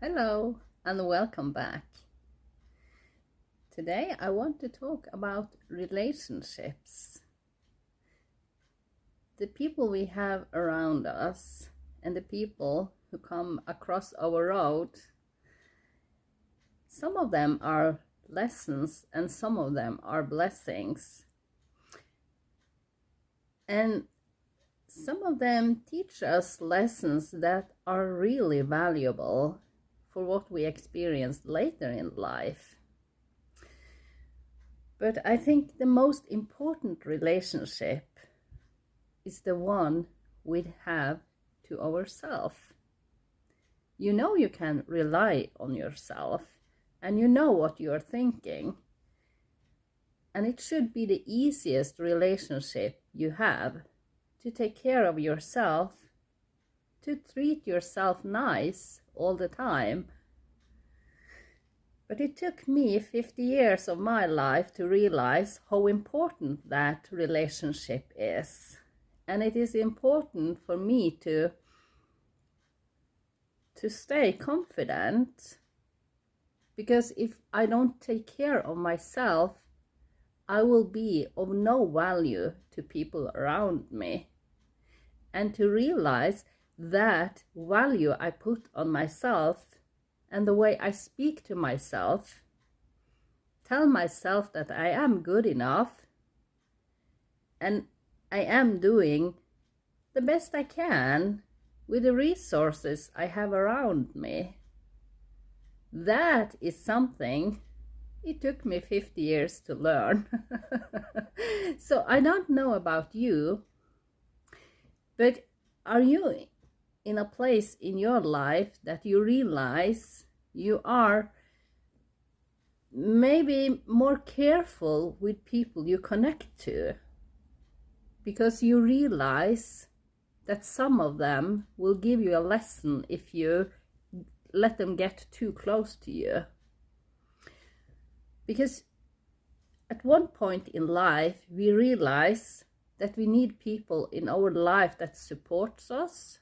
Hello and welcome back. Today I want to talk about relationships. The people we have around us and the people who come across our road. Some of them are lessons and some of them are blessings. And some of them teach us lessons that are really valuable for what we experience later in life. But I think the most important relationship is the one we have to ourselves. You know you can rely on yourself and you know what you are thinking. And it should be the easiest relationship you have to take care of yourself, to treat yourself nice all the time. But it took me 50 years of my life to realize how important that relationship is. And it is important for me to stay confident, because if I don't take care of myself, I will be of no value to people around me. And to realize that value I put on myself and the way I speak to myself, tell myself that I am good enough and I am doing the best I can with the resources I have around me. That is something it took me 50 years to learn. So I don't know about you, but are you in a place in your life that you realize you are maybe more careful with people you connect to, because you realize that some of them will give you a lesson if you let them get too close to you? Because at one point in life we realize that we need people in our life that supports us,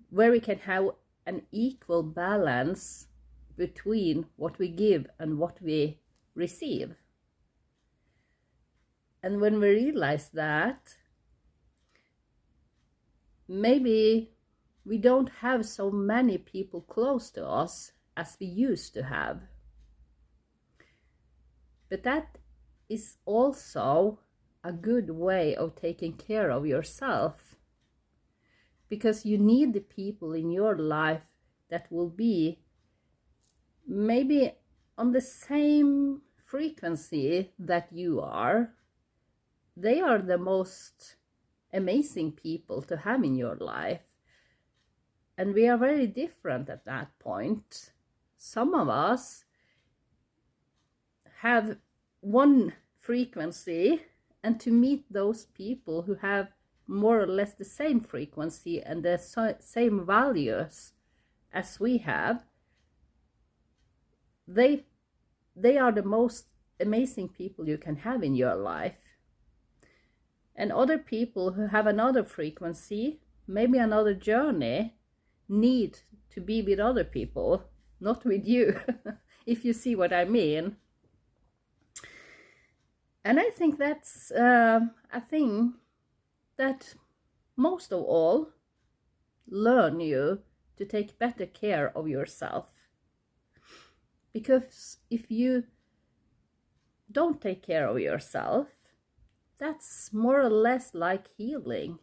where we can have an equal balance between what we give and what we receive. And when we realize that, maybe we don't have so many people close to us as we used to have. But that is also a good way of taking care of yourself, because you need the people in your life that will be maybe on the same frequency that you are. They are the most amazing people to have in your life. And we are very different at that point. Some of us have one frequency, and to meet those people who have more or less the same frequency and the same values as we have, they are the most amazing people you can have in your life. And other people who have another frequency, maybe another journey, need to be with other people, not with you, if you see what I mean. And I think that's a thing that most of all learn you to take better care of yourself. Because if you don't take care of yourself, that's more or less like healing.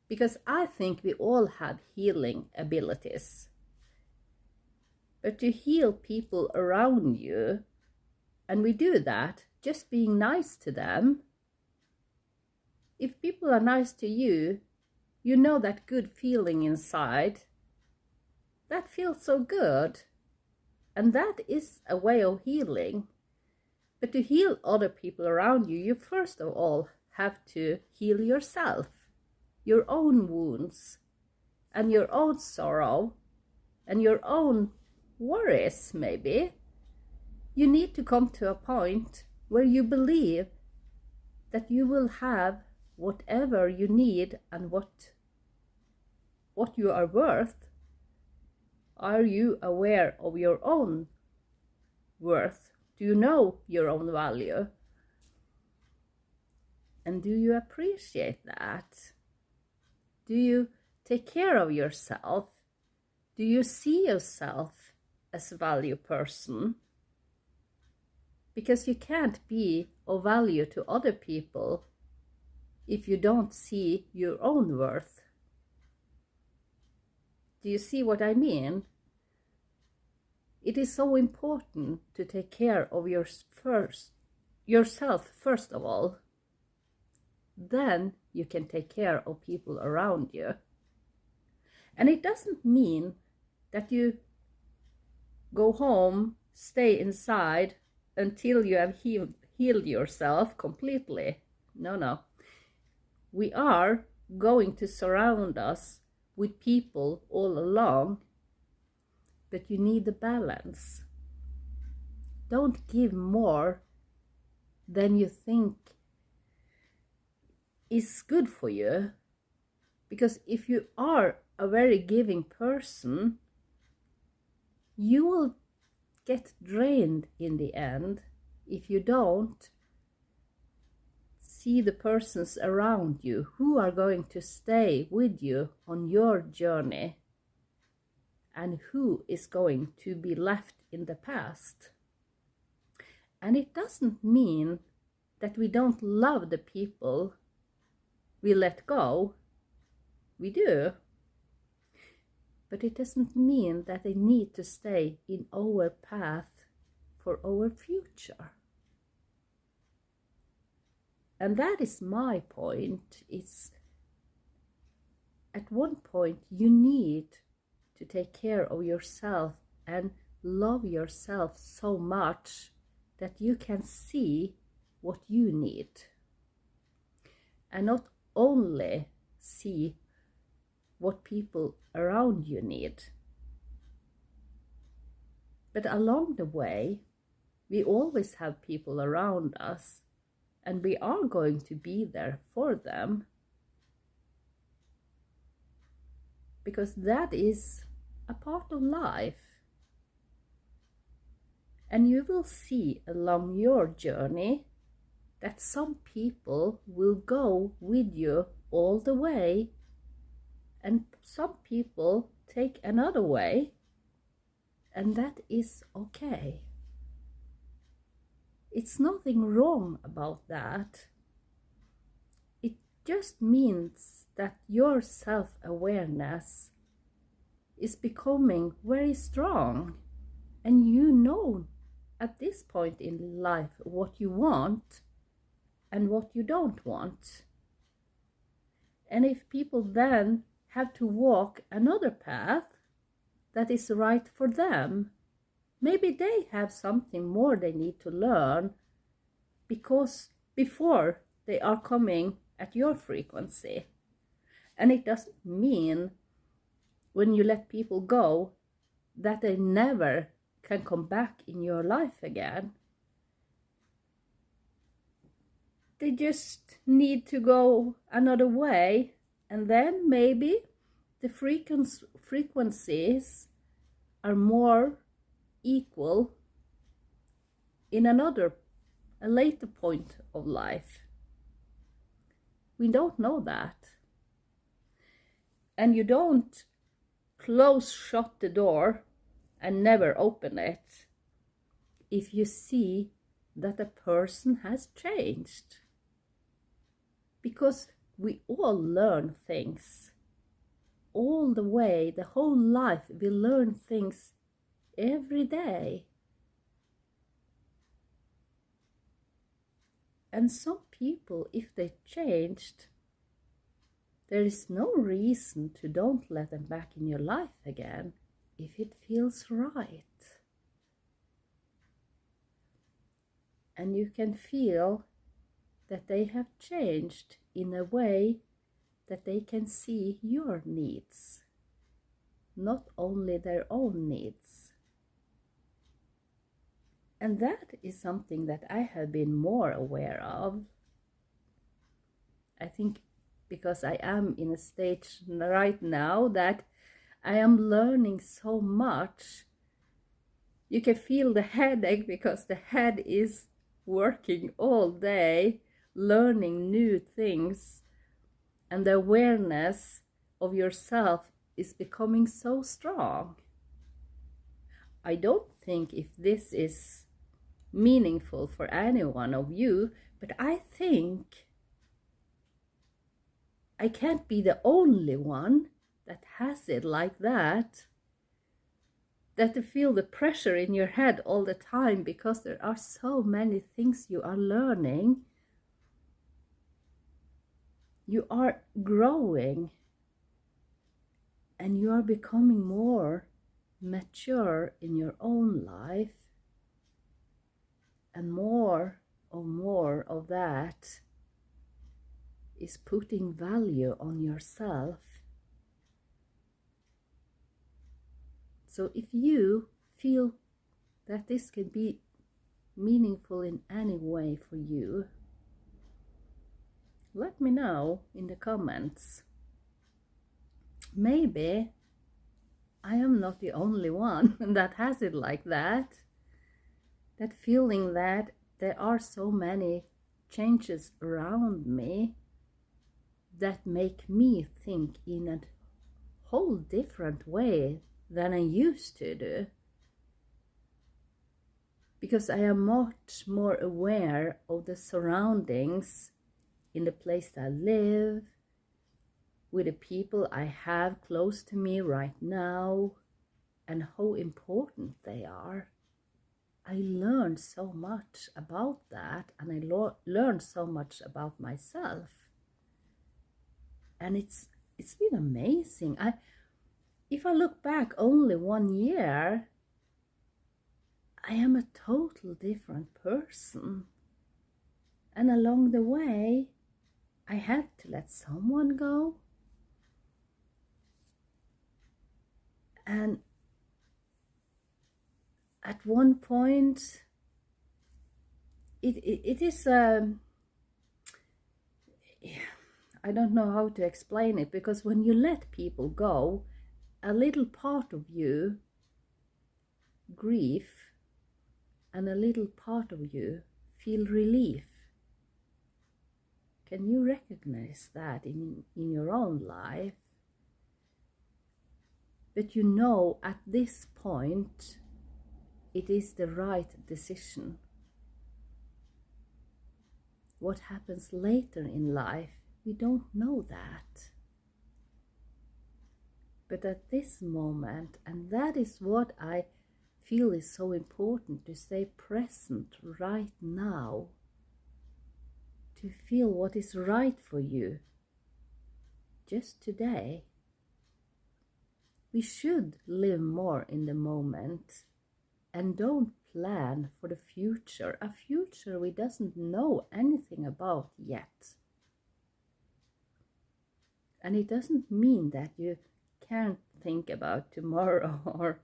Because I think we all have healing abilities. But to heal people around you, and we do that just being nice to them. If people are nice to you, you know that good feeling inside. That feels so good. And that is a way of healing. But to heal other people around you, you first of all have to heal yourself, your own wounds, and your own sorrow, and your own worries, maybe. You need to come to a point where you believe that you will have whatever you need and what you are worth Are you aware of your own worth? Do you know your own value? And do you appreciate that? Do you take care of yourself? Do you see yourself as a value person? Because you can't be of value to other people if you don't see your own worth. Do you see what I mean? It is so important to take care of yourself first of all. Then you can take care of people around you. And it doesn't mean that you go home, stay inside until you have healed yourself completely. No. We are going to surround us with people all along, but you need the balance. Don't give more than you think is good for you. Because if you are a very giving person, you will get drained in the end if you don't see the persons around you who are going to stay with you on your journey and who is going to be left in the past. And it doesn't mean that we don't love the people we let go. We do. But it doesn't mean that they need to stay in our path for our future. And that is my point. It's at one point you need to take care of yourself and love yourself so much that you can see what you need. And not only see what people around you need. But along the way, we always have people around us, and we are going to be there for them. Because that is a part of life. And you will see along your journey that some people will go with you all the way, and some people take another way, and that is okay. It's nothing wrong about that. It just means that your self-awareness is becoming very strong, and you know at this point in life what you want and what you don't want. And if people then have to walk another path that is right for them, maybe they have something more they need to learn because before they are coming at your frequency. And it doesn't mean when you let people go that they never can come back in your life again. They just need to go another way, and then maybe the frequencies are more equal in a later point of life. We don't know that. And you don't shut the door and never open it if you see that a person has changed. Because we all learn things. All the way, the whole life, we learn things every day. And some people, if they changed, there is no reason to don't let them back in your life again if it feels right. And you can feel that they have changed in a way that they can see your needs, not only their own needs. And that is something that I have been more aware of. I think because I am in a stage right now that I am learning so much. You can feel the headache because the head is working all day, learning new things, and the awareness of yourself is becoming so strong. I don't think if this is meaningful for any one of you, but I think I can't be the only one that has it like that. That you feel the pressure in your head all the time because there are so many things you are learning. You are growing and you are becoming more mature in your own life, and more of that is putting value on yourself. So if you feel that this can be meaningful in any way for you, let me know in the comments. Maybe I am not the only one that has it like that. That feeling that there are so many changes around me that make me think in a whole different way than I used to do. Because I am much more aware of the surroundings in the place I live, with the people I have close to me right now, and how important they are. I learned so much about that, and I learned so much about myself. And it's been amazing. If I look back only 1 year, I am a total different person. And along the way, I had to let someone go. And at one point, it is I don't know how to explain it, because when you let people go, a little part of you grieve and a little part of you feel relief. Can you recognize that in your own life? But you know at this point it is the right decision. What happens later in life, we don't know that. But at this moment, and that is what I feel is so important, to stay present right now, to feel what is right for you just today. We should live more in the moment and don't plan for the future, a future we doesn't know anything about yet. And it doesn't mean that you can't think about tomorrow, or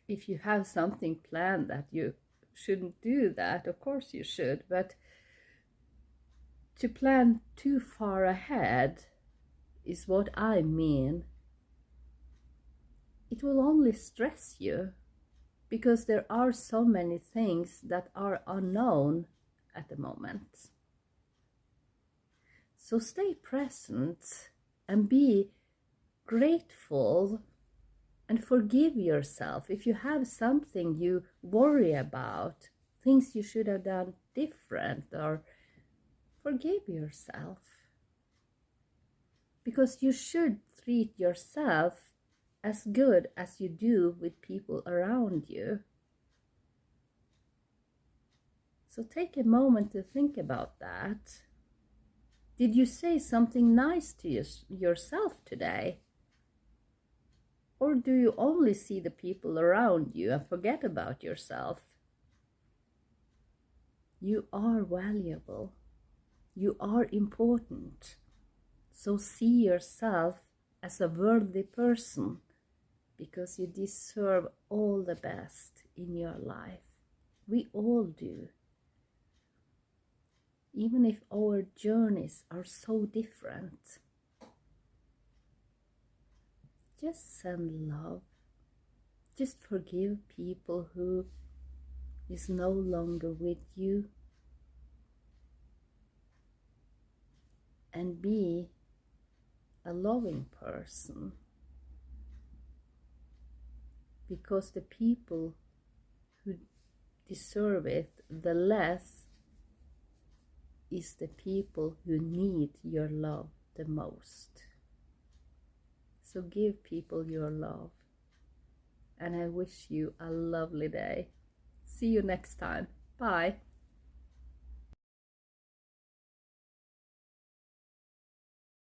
if you have something planned that you shouldn't do that. Of course you should, but to plan too far ahead is what I mean. It will only stress you, because there are so many things that are unknown at the moment. So stay present and be grateful and forgive yourself. If you have something you worry about, things you should have done different, or forgive yourself. Because you should treat yourself as good as you do with people around you. So take a moment to think about that. Did you say something nice to yourself today? Or do you only see the people around you and forget about yourself? You are valuable. You are important. So see yourself as a worthy person, because you deserve all the best in your life. We all do. Even if our journeys are so different. just send love. Just forgive people who is no longer with you, and be a loving person, because the people who deserve it the less is the people who need your love the most. So give people your love, and I wish you a lovely day. See you next time. Bye.